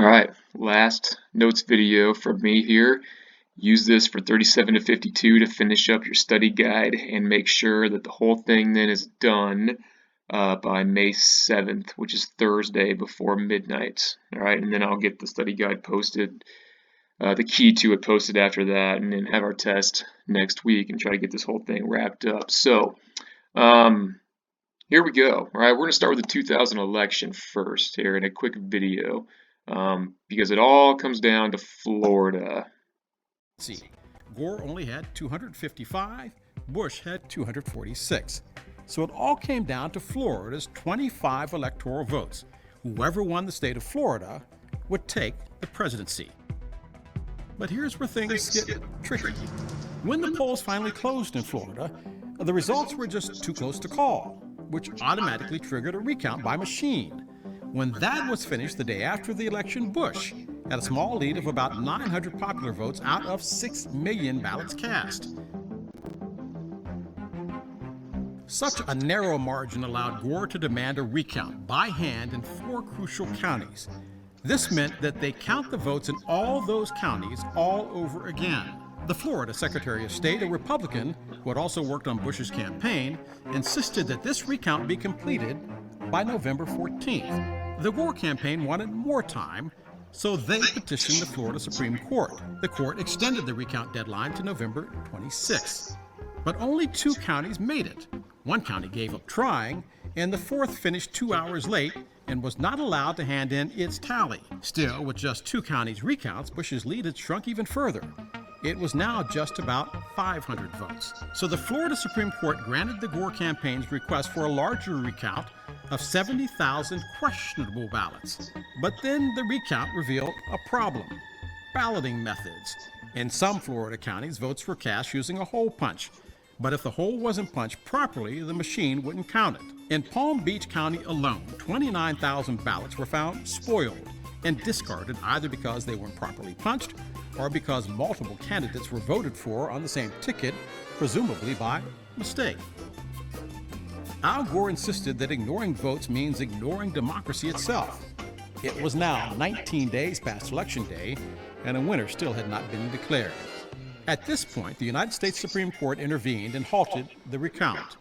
right, last notes video from me here. Use this for 37 to 52 to finish up your study guide and make sure that the whole thing then is done by May 7th, which is Thursday before midnight. All right, and then I'll get the study guide posted, the key to it posted after that, and then have our test next week and try to get this whole thing wrapped up. So, here we go. All right, we're going to start with the 2000 election first here in a quick video because it all comes down to Florida. See, Gore only had 255, Bush had 246. So it all came down to Florida's 25 electoral votes. Whoever won the state of Florida would take the presidency. But here's where things get tricky. When the polls finally closed in Florida, the results were just too close to call, which automatically triggered a recount by machine. When that was finished the day after the election, Bush had a small lead of about 900 popular votes out of 6 million ballots cast. Such a narrow margin allowed Gore to demand a recount by hand in 4 crucial counties. This meant that they count the votes in all those counties all over again. The Florida Secretary of State, a Republican who had also worked on Bush's campaign, insisted that this recount be completed by November 14th. The Gore campaign wanted more time, so they petitioned the Florida Supreme Court. The court extended the recount deadline to November 26th. But only 2 counties made it. 1 county gave up trying, and the 4th finished 2 hours late and was not allowed to hand in its tally. Still, with just 2 counties' recounts, Bush's lead had shrunk even further. It was now just about 500 votes. So the Florida Supreme Court granted the Gore campaign's request for a larger recount of 70,000 questionable ballots. But then the recount revealed a problem: balloting methods. In some Florida counties, votes were cast using a hole punch. But if the hole wasn't punched properly, the machine wouldn't count it. In Palm Beach County alone, 29,000 ballots were found spoiled and discarded either because they weren't properly punched or because multiple candidates were voted for on the same ticket, presumably by mistake. Al Gore insisted that ignoring votes means ignoring democracy itself. It was now 19 days past Election Day, and a winner still had not been declared. At this point, the United States Supreme Court intervened and halted the recount.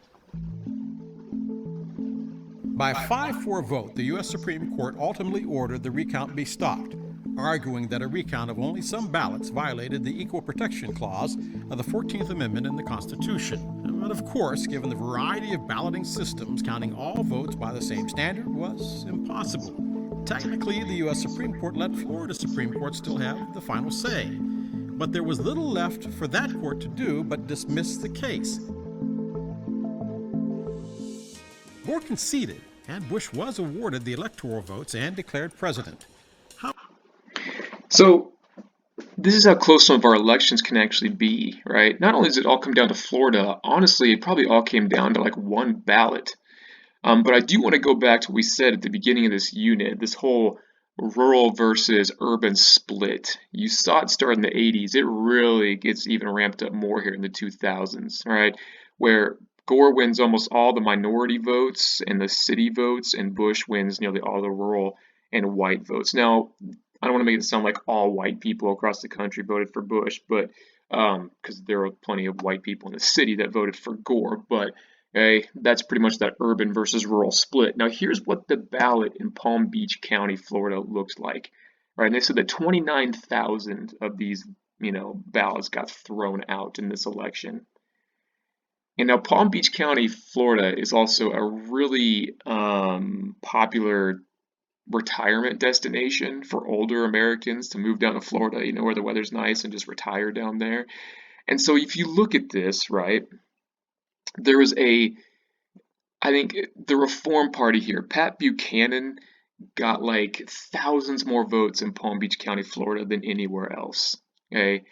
By a 5-4 vote, the U.S. Supreme Court ultimately ordered the recount be stopped, arguing that a recount of only some ballots violated the Equal Protection Clause of the 14th Amendment in the Constitution. But of course, given the variety of balloting systems, counting all votes by the same standard was impossible. Technically, the U.S. Supreme Court let Florida Supreme Court still have the final say. But there was little left for that court to do but dismiss the case. Gore conceded, and Bush was awarded the electoral votes and declared president. So this is how close some of our elections can actually be, right? Not only does it all come down to Florida, honestly, it probably all came down to like 1 ballot. But I do want to go back to what we said at the beginning of this unit, this whole rural versus urban split. You saw it start in the 80s. It really gets even ramped up more here in the 2000s, right? Where Gore wins almost all the minority votes and the city votes, and Bush wins nearly all the rural and white votes. Now, I don't want to make it sound like all white people across the country voted for Bush, but because there are plenty of white people in the city that voted for Gore, but okay, that's pretty much that urban versus rural split. Now, here's what the ballot in Palm Beach County, Florida looks like. Right, and they said that 29,000 of these, ballots got thrown out in this election. And now Palm Beach County, Florida is also a really popular retirement destination for older Americans to move down to Florida, where the weather's nice, and just retire down there. And so if you look at this, right, there was I think the Reform Party here, Pat Buchanan got like thousands more votes in Palm Beach County, Florida than anywhere else. Okay.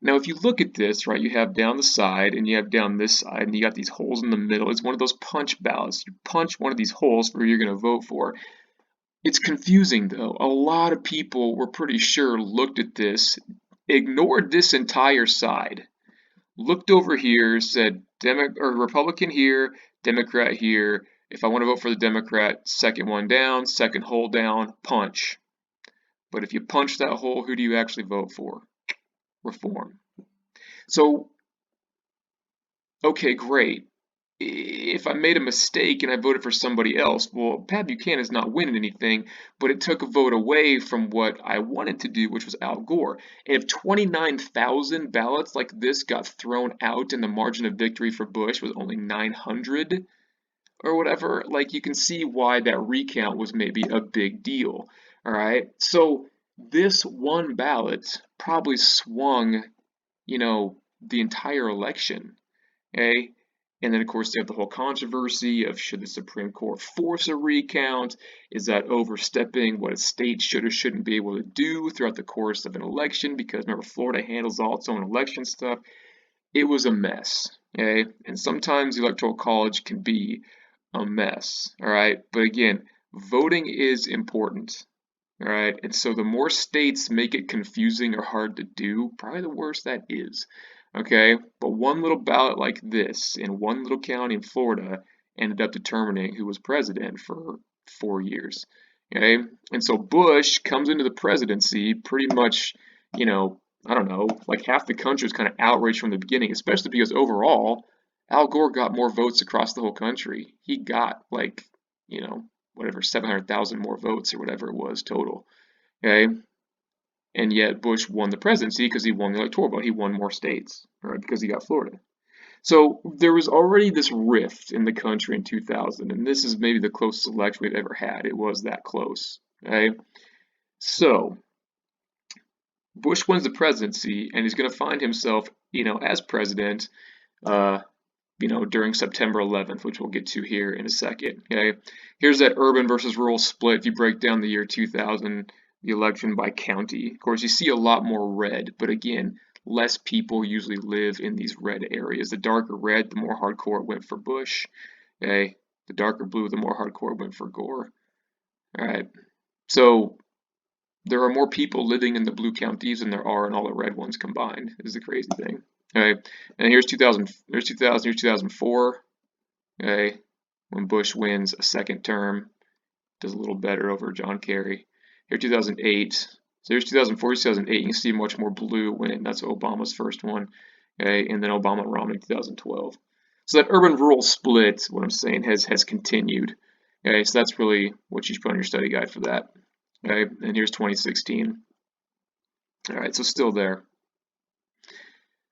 Now, if you look at this, right, you have down the side and you have down this side, and you got these holes in the middle. It's one of those punch ballots. You punch one of these holes for who you're going to vote for. It's confusing, though. A lot of people, we're pretty sure, looked at this, ignored this entire side, looked over here, said Republican here, Democrat here. If I want to vote for the Democrat, second one down, second hole down, punch. But if you punch that hole, who do you actually vote for? Reform. So, okay, great. If I made a mistake and I voted for somebody else, well, Pat Buchanan is not winning anything, but it took a vote away from what I wanted to do, which was Al Gore. And if 29,000 ballots like this got thrown out and the margin of victory for Bush was only 900 or whatever, like you can see why that recount was maybe a big deal. All right. So this one ballot probably swung, the entire election. Okay. And then, of course, you have the whole controversy of should the Supreme Court force a recount? Is that overstepping what a state should or shouldn't be able to do throughout the course of an election? Because remember, Florida handles all its own election stuff. It was a mess, okay? And sometimes the Electoral College can be a mess, all right? But again, voting is important, all right? And so the more states make it confusing or hard to do, probably the worse that is. Okay, but one little ballot like this in one little county in Florida ended up determining who was president for 4 years. Okay, and so Bush comes into the presidency pretty much, I don't know, like half the country was kind of outraged from the beginning, especially because overall, Al Gore got more votes across the whole country. He got like, whatever, 700,000 more votes or whatever it was total. Okay, and yet Bush won the presidency because he won the electoral vote. He won more states, right? Because he got Florida. So there was already this rift in the country in 2000, and this is maybe the closest election we've ever had. It was that close. Okay, so Bush wins the presidency, and he's going to find himself, as president, during September 11th, which we'll get to here in a second. Okay, here's that urban versus rural split. If you break down the year 2000. The election by county. Of course, you see a lot more red, but again, less people usually live in these red areas. The darker red, the more hardcore it went for Bush. Okay, the darker blue, the more hardcore it went for Gore. All right, so there are more people living in the blue counties than there are in all the red ones combined. Is the crazy thing. Okay, and here's 2000. Here's 2000. Here's 2004. Okay, when Bush wins a second term, does a little better over John Kerry. Here 2008, so here's 2004, 2008, you can see much more blue win. That's Obama's first one, okay, and then Obama Romney 2012. So that urban-rural split, what I'm saying, has continued. Okay, so that's really what you should put on your study guide for that. Okay, and here's 2016. All right, so still there.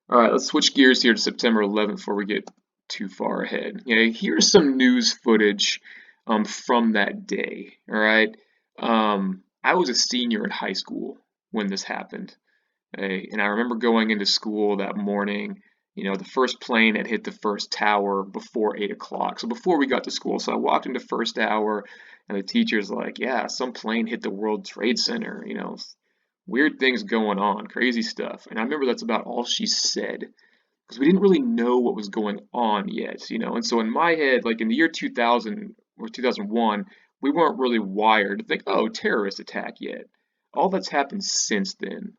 All right, let's switch gears here to September 11th before we get too far ahead. Okay, here's some news footage from that day. All right. I was a senior in high school when this happened, and I remember going into school that morning. The first plane had hit the first tower before 8 o'clock, so before we got to school. So I walked into first hour, and the teacher's like, "Yeah, some plane hit the World Trade Center. Weird things going on, crazy stuff." And I remember that's about all she said because we didn't really know what was going on yet. And so in my head, like in the year 2000 or 2001. We weren't really wired to think, oh, terrorist attack yet. All that's happened since then.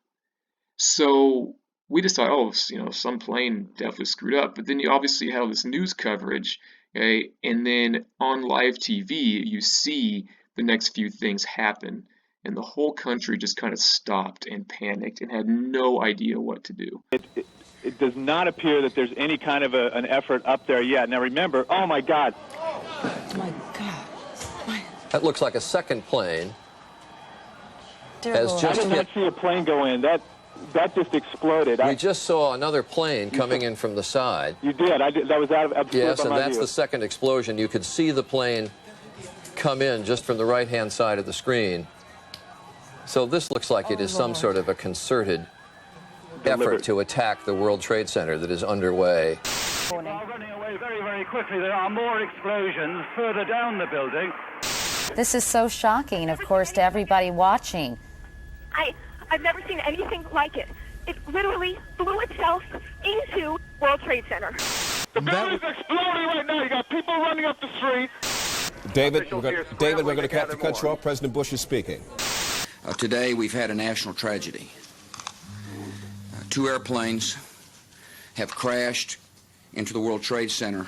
So we decided, oh, some plane definitely screwed up. But then you obviously have this news coverage, okay? And then on live TV, you see the next few things happen. And the whole country just kind of stopped and panicked and had no idea what to do. It does not appear that there's any kind of an effort up there yet. Now remember, oh my God. Oh my God. That looks like a second plane. I did not see a plane go in. That just exploded. We just saw another plane coming in from the side. You did. That was out of yes, and that's the second explosion. You could see the plane come in just from the right-hand side of the screen. So this looks like it is some sort of a concerted effort to attack the World Trade Center that is underway. While running away very, very quickly, there are more explosions further down the building. This is so shocking, of course, to everybody watching. I've never seen anything like it. It literally blew itself into World Trade Center. The building's exploding right now. You got people running up the street. David, we're going to have to cut you off. President Bush is speaking. Today, we've had a national tragedy. 2 airplanes have crashed into the World Trade Center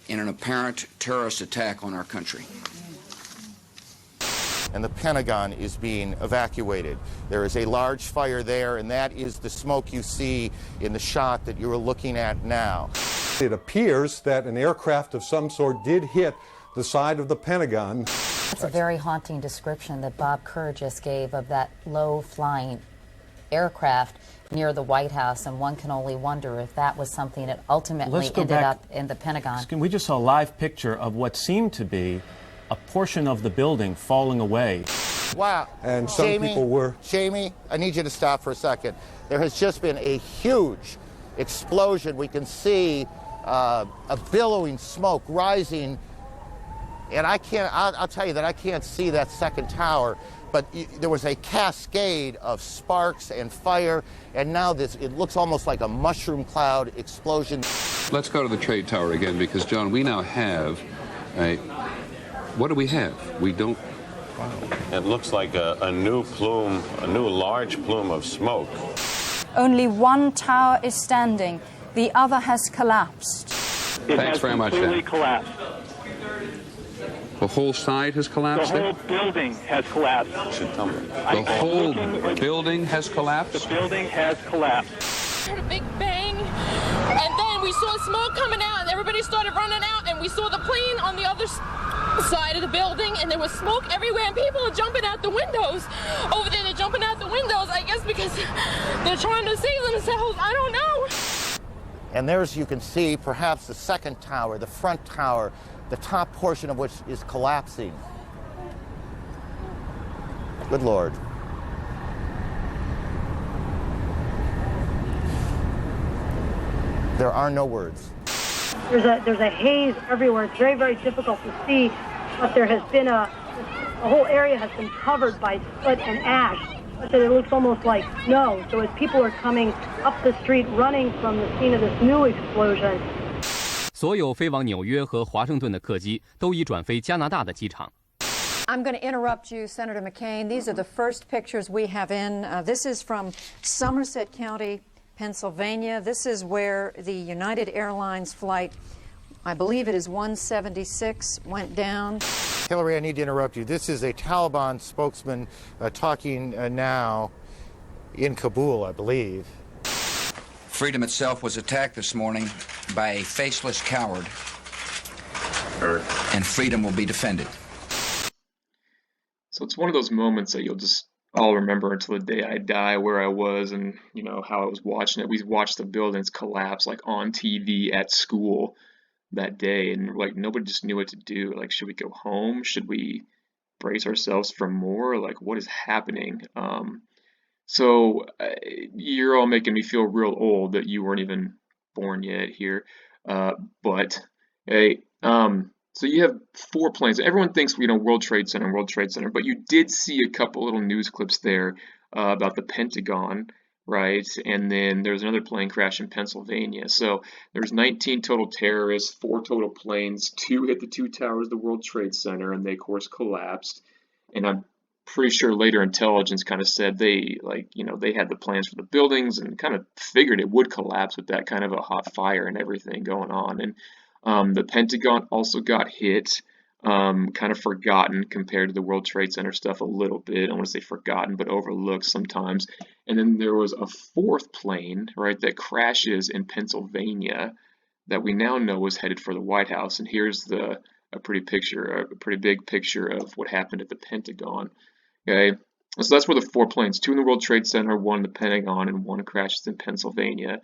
in an apparent terrorist attack on our country. and the Pentagon is being evacuated. There is a large fire there, and that is the smoke you see in the shot that you are looking at now. It appears that an aircraft of some sort did hit the side of the Pentagon. That's a very haunting description that Bob Kerr just gave of that low-flying aircraft near the White House, and one can only wonder if that was something that ultimately ended up in the Pentagon. We just saw a live picture of what seemed to be a portion of the building falling away. Wow. And some people were... Jamie, I need you to stop for a second. There has just been a huge explosion. We can see a billowing smoke rising, and I'll tell you that I can't see that second tower, but there was a cascade of sparks and fire, and now it looks almost like a mushroom cloud explosion. Let's go to the trade tower again, because, John, we now have what do we have? We don't... Wow. It looks like a new plume, a new large plume of smoke. Only one tower is standing. The other has collapsed. Thanks very much, completely collapsed. The whole side has collapsed? The whole building has collapsed. The whole building has collapsed? The building has collapsed. Heard a big bang, and then we saw smoke coming out, and everybody started running out, and we saw the plane on the other side of the building, and there was smoke everywhere, and people are jumping out the windows. Over there, they're jumping out the windows, I guess because they're trying to save themselves. I don't know. And there's, you can see, perhaps the second tower, the front tower, the top portion of which is collapsing. Good Lord. There are no words. There's a haze everywhere. It's very, very difficult to see, but there has been a whole area has been covered by soot and ash. But it looks almost like snow. So as people are coming up the street running from the scene of this new explosion. 所有飞往纽约和华盛顿的客机都已转飞加拿大的机场。I'm going to interrupt you, Senator McCain. These are the first pictures we have in. This is from Somerset County, Pennsylvania. This is where the United Airlines flight, I believe it is 176, went down. Hillary, I need to interrupt you. This is a Taliban spokesman talking now in Kabul, I believe. Freedom itself was attacked this morning by a faceless coward, and freedom will be defended. So it's one of those moments that I'll remember until the day I die, where I was and, how I was watching it. We watched the buildings collapse, like, on TV at school that day, and, like, nobody just knew what to do. Like, should we go home? Should we brace ourselves for more? Like, what is happening? So you're all making me feel real old that you weren't even born yet here. But hey, so you have 4 planes. Everyone thinks, World Trade Center, but you did see a couple little news clips there about the Pentagon, right? And then there's another plane crash in Pennsylvania. So there's 19 total terrorists, 4 total planes, 2 hit the 2 towers of the World Trade Center, and they, of course, collapsed. And I'm pretty sure later intelligence kind of said they had the plans for the buildings and kind of figured it would collapse with that kind of a hot fire and everything going on. And the Pentagon also got hit, kind of forgotten compared to the World Trade Center stuff a little bit. I don't want to say forgotten, but overlooked sometimes. And then there was a 4th plane, right, that crashes in Pennsylvania that we now know was headed for the White House. And here's a pretty big picture of what happened at the Pentagon. Okay, so that's where the 4 planes, 2 in the World Trade Center, 1 in the Pentagon, and 1 crashes in Pennsylvania.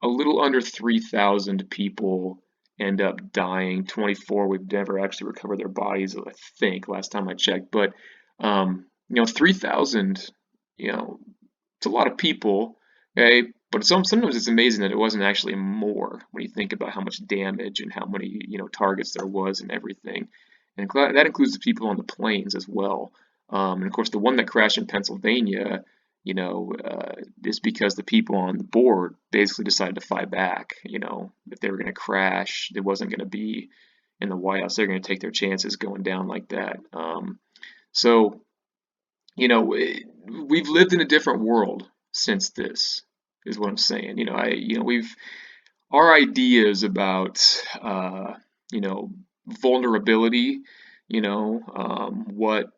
A little under 3,000 people end up dying. 24, we've never actually recovered their bodies, I think, last time I checked. But 3,000, it's a lot of people. Okay, but sometimes it's amazing that it wasn't actually more when you think about how much damage and how many targets there was and everything. And that includes the people on the planes as well. And of course, the one that crashed in Pennsylvania, is because the people on the board basically decided to fight back. If they were going to crash, it wasn't going to be in the White House. They're going to take their chances going down like that. So, we've lived in a different world since this, is what I'm saying. Our ideas about, vulnerability, what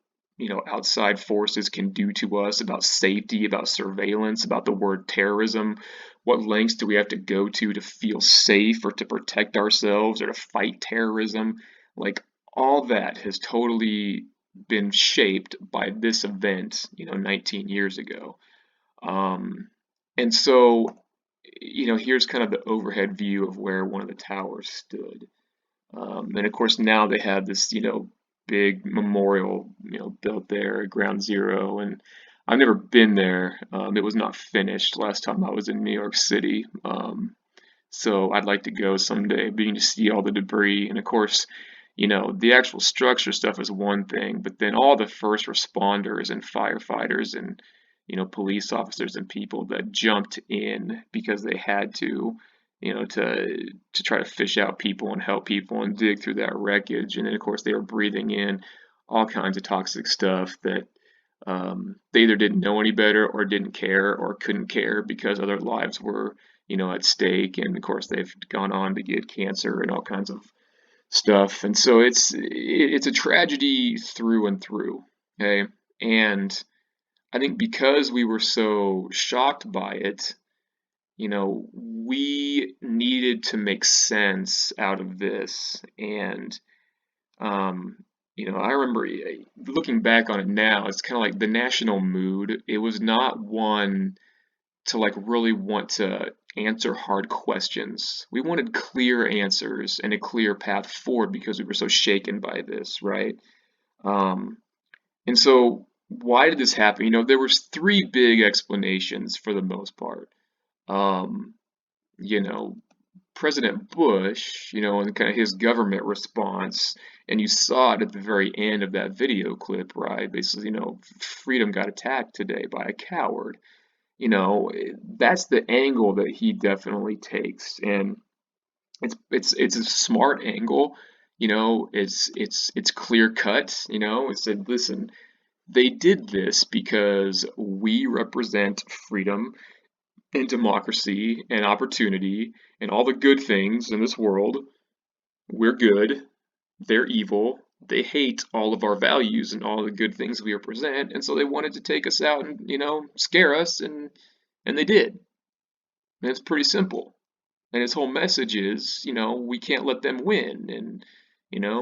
outside forces can do to us, about safety, about surveillance, about the word terrorism. What lengths do we have to go to feel safe or to protect ourselves or to fight terrorism? Like, all that has totally been shaped by this event, 19 years ago. And so, here's kind of the overhead view of where one of the towers stood. And of course, now they have this, big memorial, built there at Ground Zero. And I've never been there. It was not finished last time I was in New York City. So I'd like to go someday, being to see all the debris. And of course, the actual structure stuff is one thing, but then all the first responders and firefighters and, police officers and people that jumped in because they had to, to try to fish out people and help people and dig through that wreckage. And then, of course, they were breathing in all kinds of toxic stuff that they either didn't know any better or didn't care or couldn't care because other lives were, at stake. And of course, they've gone on to get cancer and all kinds of stuff. And so it's a tragedy through and through. Okay. And I think because we were so shocked by it, we needed to make sense out of this. And, I remember looking back on it now, it's kind of like the national mood. It was not one to like really want to answer hard questions. We wanted clear answers and a clear path forward because we were so shaken by this, right? And so why did this happen? There was three big explanations for the most part. President Bush, and kind of his government response, and you saw it at the very end of that video clip, right? Basically, freedom got attacked today by a coward. That's the angle that he definitely takes, and it's a smart angle. It's clear cut. It said, listen, they did this because we represent freedom and democracy and opportunity and all the good things in this world. We're good, they're evil, they hate all of our values and all the good things we represent, and so they wanted to take us out and, scare us, and they did. And it's pretty simple. And his whole message is, we can't let them win, and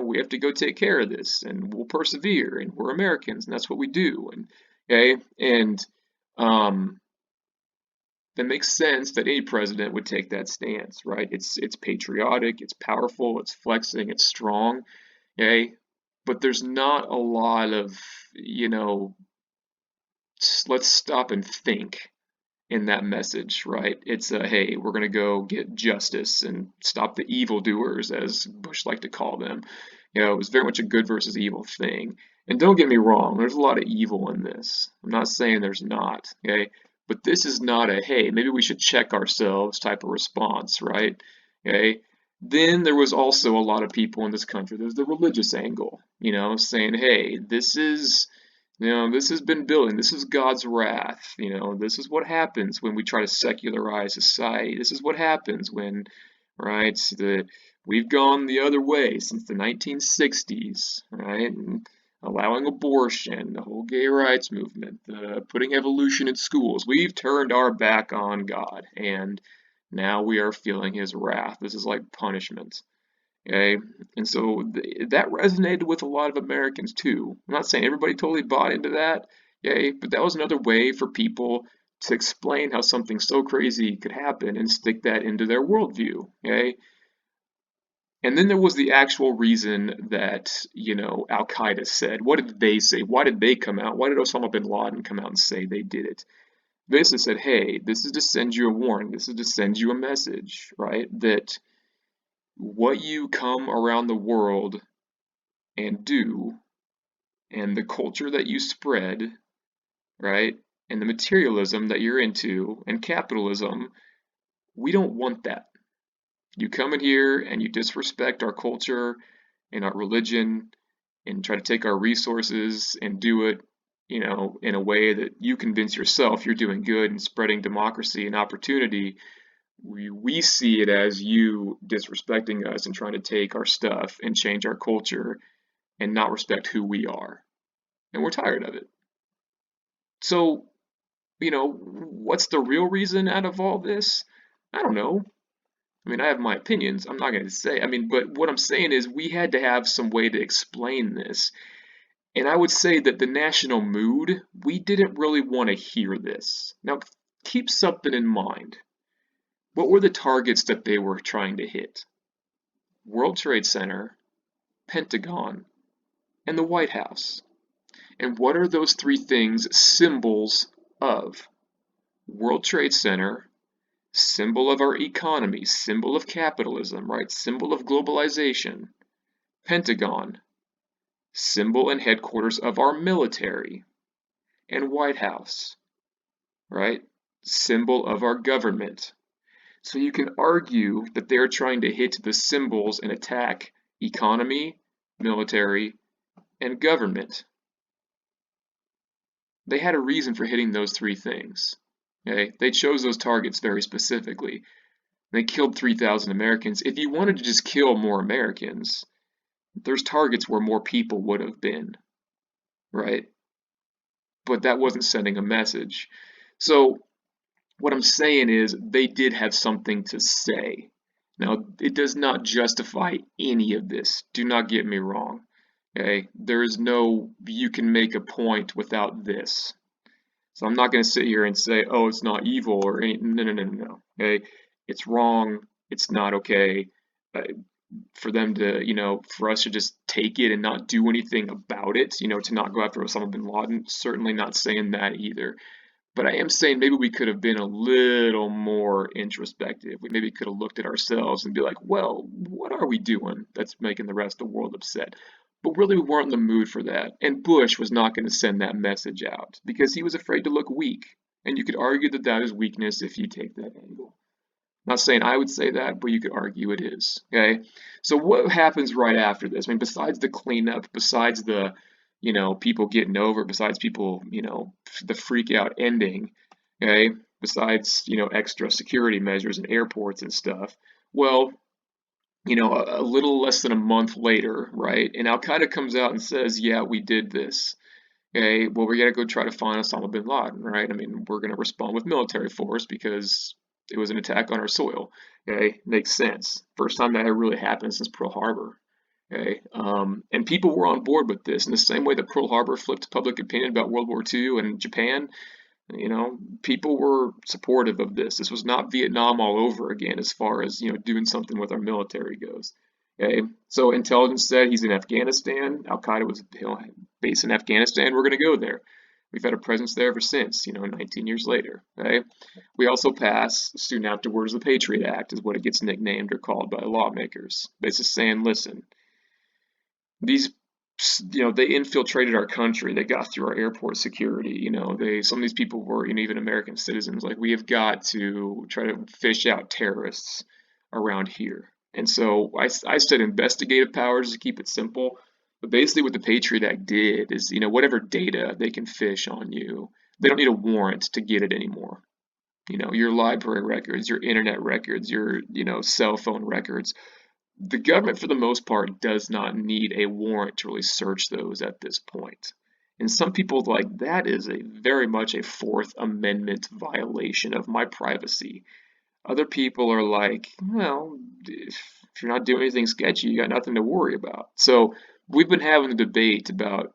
we have to go take care of this, and we'll persevere, and we're Americans, and that's what we do. And okay, and that makes sense that any president would take that stance, right? It's patriotic, it's powerful, it's flexing, it's strong, okay? But there's not a lot of, let's stop and think in that message, right? It's a, hey, we're going to go get justice and stop the evildoers, as Bush liked to call them. It was very much a good versus evil thing. And don't get me wrong, there's a lot of evil in this. I'm not saying there's not, okay? But this is not a, hey, maybe we should check ourselves type of response, right? Okay. Then there was also a lot of people in this country, there's the religious angle, saying, hey, this is, this has been building, this is God's wrath, this is what happens when we try to secularize society. This is what happens when, right, we've gone the other way since the 1960s, right? And allowing abortion, the whole gay rights movement, putting evolution in schools. We've turned our back on God, and now we are feeling his wrath. This is like punishment. Okay, and so that resonated with a lot of Americans too. I'm not saying everybody totally bought into that, okay, but that was another way for people to explain how something so crazy could happen and stick that into their worldview, okay? And then there was the actual reason that, Al-Qaeda said. What did they say? Why did they come out? Why did Osama bin Laden come out and say they did it? They basically said, hey, this is to send you a warning. This is to send you a message, right? That what you come around the world and do, and the culture that you spread, right? And the materialism that you're into, and capitalism, we don't want that. You come in here and you disrespect our culture and our religion and try to take our resources and do it, in a way that you convince yourself you're doing good and spreading democracy and opportunity. We see it as you disrespecting us and trying to take our stuff and change our culture and not respect who we are. and we're tired of it. So, what's the real reason out of all this? I don't know. I mean, I have my opinions. I'm not going to say. But what I'm saying is we had to have some way to explain this. And I would say that the national mood, we didn't really want to hear this. Now, keep something in mind. What were the targets that they were trying to hit? World Trade Center, Pentagon, and the White House. And what are those three things symbols of? World Trade Center, symbol of our economy, symbol of capitalism, right? Symbol of globalization. Pentagon, symbol and headquarters of our military. And White House, right? Symbol of our government. So you can argue that they're trying to hit the symbols and attack economy, military, and government. They had a reason for hitting those three things. Okay? They chose those targets very specifically. They killed 3,000 Americans. If you wanted to just kill more Americans, there's targets where more people would have been, right? But that wasn't sending a message. So what I'm saying is they did have something to say. Now, it does not justify any of this. Do not get me wrong. Okay? There is no, you can make a point without this. So I'm not going to sit here and say, oh, it's not evil or any, no. Okay? It's wrong. It's not okay. For them to, for us to just take it and not do anything about it, to not go after Osama bin Laden, certainly not saying that either. But I am saying maybe we could have been a little more introspective. We maybe could have looked at ourselves and be like, well, what are we doing that's making the rest of the world upset? But really, we weren't in the mood for that. And Bush was not going to send that message out because he was afraid to look weak. And you could argue that that is weakness if you take that angle. Not saying I would say that, but you could argue it is. Okay. So what happens right after this? Besides the cleanup, besides the people getting over, besides people, the freak out ending, okay, besides, extra security measures in airports and stuff, well, a little less than a month later, right, and Al-Qaeda comes out and says, yeah, we did this, okay, well, we got to go try to find Osama bin Laden, right, we're going to respond with military force because it was an attack on our soil, okay, makes sense. First time that had really happened since Pearl Harbor. Okay, and people were on board with this in the same way that Pearl Harbor flipped public opinion about World War II and Japan. People were supportive of this. This was not Vietnam all over again as far as, doing something with our military goes. Okay, so intelligence said he's in Afghanistan. Al-Qaeda was based in Afghanistan. We're going to go there. We've had a presence there ever since, 19 years later. Okay, we also passed soon afterwards the Patriot Act, is what it gets nicknamed or called by lawmakers. Basically saying, listen, these, they infiltrated our country. They got through our airport security. Some of these people were even American citizens. Like, we have got to try to fish out terrorists around here. And so I said investigative powers to keep it simple. But basically what the Patriot Act did is, whatever data they can fish on you, they don't need a warrant to get it anymore. Your library records, your internet records, your, cell phone records. The government, for the most part, does not need a warrant to really search those at this point. And some people are like, that is very much a Fourth Amendment violation of my privacy. Other people are like, well, if you're not doing anything sketchy, you got nothing to worry about. So we've been having a debate about,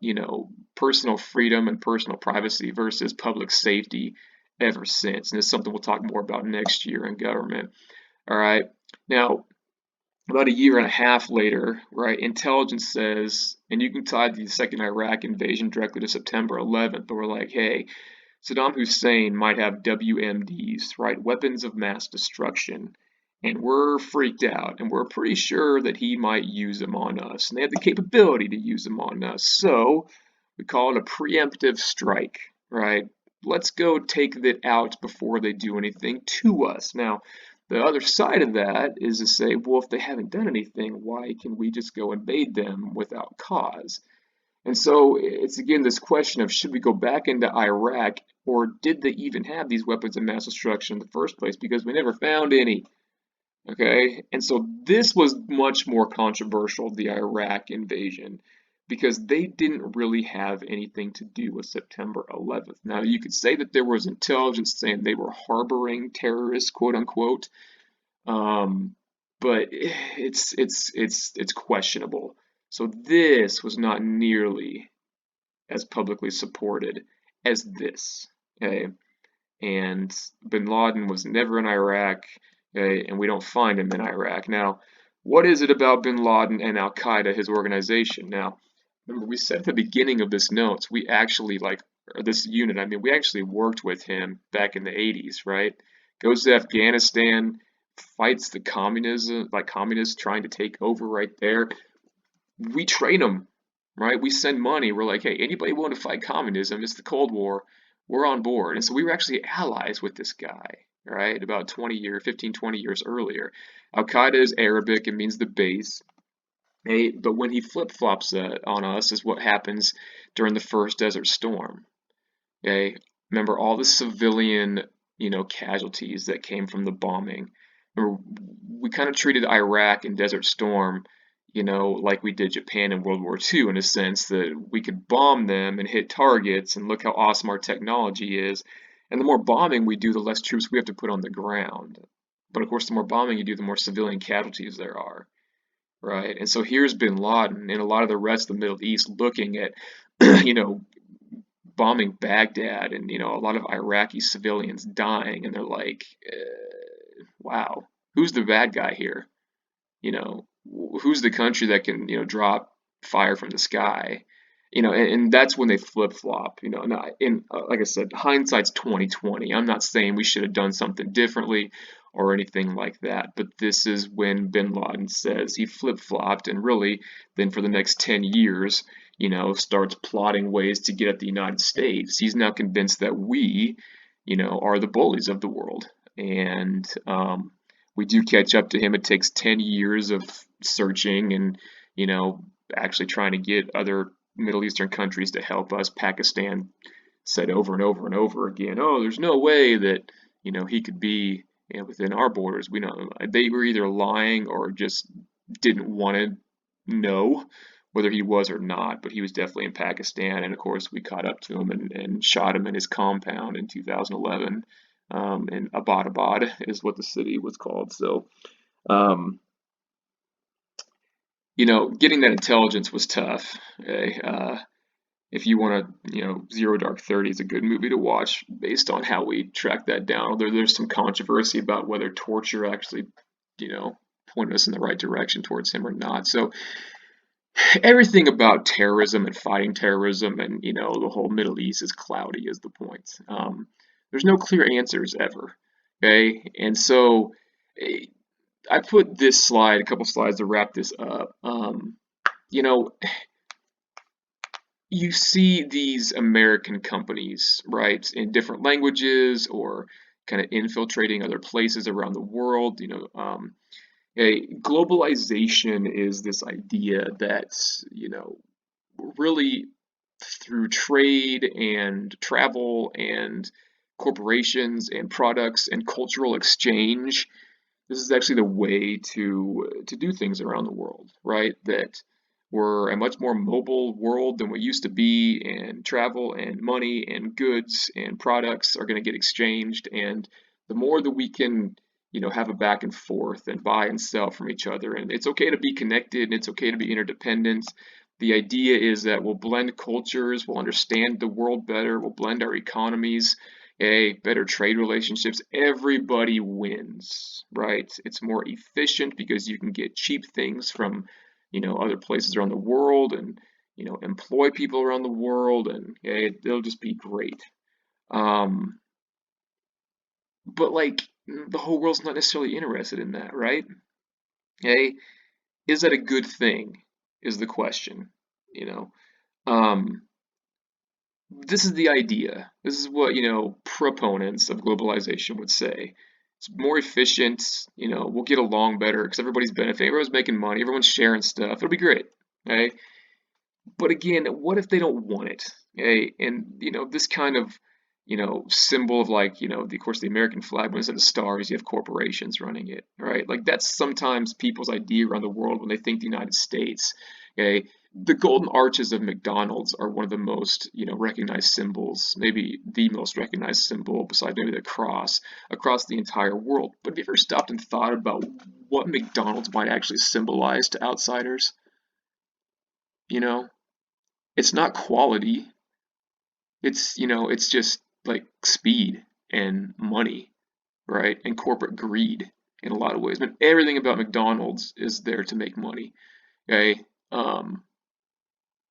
personal freedom and personal privacy versus public safety ever since. And it's something we'll talk more about next year in government. All right. Now, about a year and a half later, right, intelligence says, and you can tie the second Iraq invasion directly to September 11th, but we're like, hey, Saddam Hussein might have WMDs, right, weapons of mass destruction, and we're freaked out, and we're pretty sure that he might use them on us, and they have the capability to use them on us, so we call it a preemptive strike, right? Let's go take that out before they do anything to us. Now, the other side of that is to say, well, if they haven't done anything, why can we just go invade them without cause? And so it's again this question of, should we go back into Iraq, or did they even have these weapons of mass destruction in the first place? Because we never found any. Okay, and so this was much more controversial, the Iraq invasion, because they didn't really have anything to do with September 11th. Now, you could say that there was intelligence saying they were harboring terrorists, quote unquote, but it's questionable. So this was not nearly as publicly supported as this. Okay, and Bin Laden was never in Iraq, okay, and we don't find him in Iraq. Now, what is it about Bin Laden and Al Qaeda, his organization? Now, remember we said at the beginning of this notes, we actually or this unit, I mean, we actually worked with him back in the 80s, right? Goes to Afghanistan, fights the communists trying to take over right there. We train them, right? We send money. We're like, hey, anybody willing to fight communism? It's the Cold War. We're on board. And so we were actually allies with this guy, right? About 15, 20 years earlier. Al-Qaeda is Arabic. It means the base. Okay? But when he flip-flops on us is what happens during the first Desert Storm. Okay? Remember all the civilian, casualties that came from the bombing. Remember, we kind of treated Iraq and Desert Storm, like we did Japan in World War II, in a sense that we could bomb them and hit targets and look how awesome our technology is. And the more bombing we do, the less troops we have to put on the ground. But of course, the more bombing you do, the more civilian casualties there are, right? And so here's Bin Laden and a lot of the rest of the Middle East looking at, bombing Baghdad and, a lot of Iraqi civilians dying. And they're like, wow, who's the bad guy here? Who's the country that can, drop fire from the sky? And that's when they flip-flop, like I said, hindsight's 20/20. I'm not saying we should have done something differently or anything like that, but this is when Bin Laden says he flip-flopped and really then for the next 10 years, starts plotting ways to get at the United States. He's now convinced that we, are the bullies of the world. And we do catch up to him. It takes 10 years of searching and, actually trying to get other Middle Eastern countries to help us. Pakistan said over and over and over again, oh, there's no way that, he could be within our borders. We don't. They were either lying or just didn't want to know whether he was or not, but he was definitely in Pakistan. And of course, we caught up to him and shot him in his compound in 2011. And Abbottabad is what the city was called. So, getting that intelligence was tough. Okay? If you want to, Zero Dark 30 is a good movie to watch based on how we tracked that down. Although there's some controversy about whether torture actually, pointed us in the right direction towards him or not. So everything about terrorism and fighting terrorism and, the whole Middle East is cloudy is the point. There's no clear answers ever, okay? And so I put this slide, a couple slides to wrap this up. You see these American companies, right, in different languages or kind of infiltrating other places around the world. Globalization is this idea that, really through trade and travel and corporations and products and cultural exchange, this is actually the way to do things around the world, right? That we're a much more mobile world than we used to be, and travel and money and goods and products are going to get exchanged. And the more that we can, have a back and forth and buy and sell from each other, and it's okay to be connected and it's okay to be interdependent. The idea is that we'll blend cultures, we'll understand the world better, we'll blend our economies, better trade relationships. Everybody wins, right? It's more efficient because you can get cheap things from, other places around the world and, employ people around the world, and it'll just be great. But the whole world's not necessarily interested in that, right? Is that a good thing? Is the question, This is the idea. This is what, proponents of globalization would say. It's more efficient, we'll get along better because everybody's benefiting, everyone's making money, everyone's sharing stuff. It'll be great, okay? But again, what if they don't want it, okay? And, this kind of, symbol of of course, the American flag, when instead of stars, you have corporations running it, right? That's sometimes people's idea around the world when they think the United States, okay? the golden arches of McDonald's are one of the most, recognized symbols, maybe the most recognized symbol besides maybe the cross across the entire world. But have you ever stopped and thought about what McDonald's might actually symbolize to outsiders? It's not quality. It's just like speed and money, right? And corporate greed in a lot of ways. But everything about McDonald's is there to make money, okay?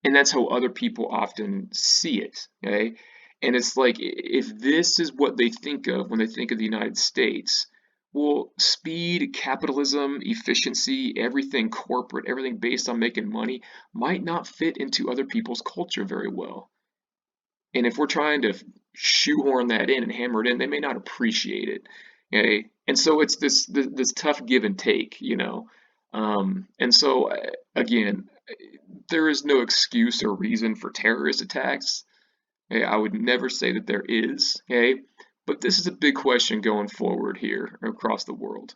And that's how other people often see it, okay? And it's like, if this is what they think of when they think of the United States, well, speed, capitalism, efficiency, everything corporate, everything based on making money might not fit into other people's culture very well. And if we're trying to shoehorn that in and hammer it in, they may not appreciate it, okay? And so it's this tough give and take, And so, again, there is no excuse or reason for terrorist attacks. Okay? I would never say that there is, okay? But this is a big question going forward here across the world,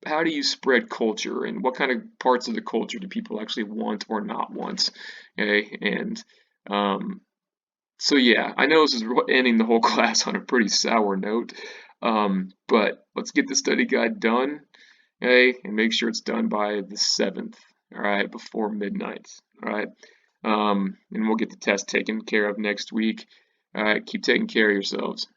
How do you spread culture, and what kind of parts of the culture do people actually want or not want, okay? And so yeah, I know this is ending the whole class on a pretty sour note, but let's get the study guide done, okay? And make sure it's done by the 7th, all right, before midnight, all right? And we'll get the test taken care of next week. All right, keep taking care of yourselves.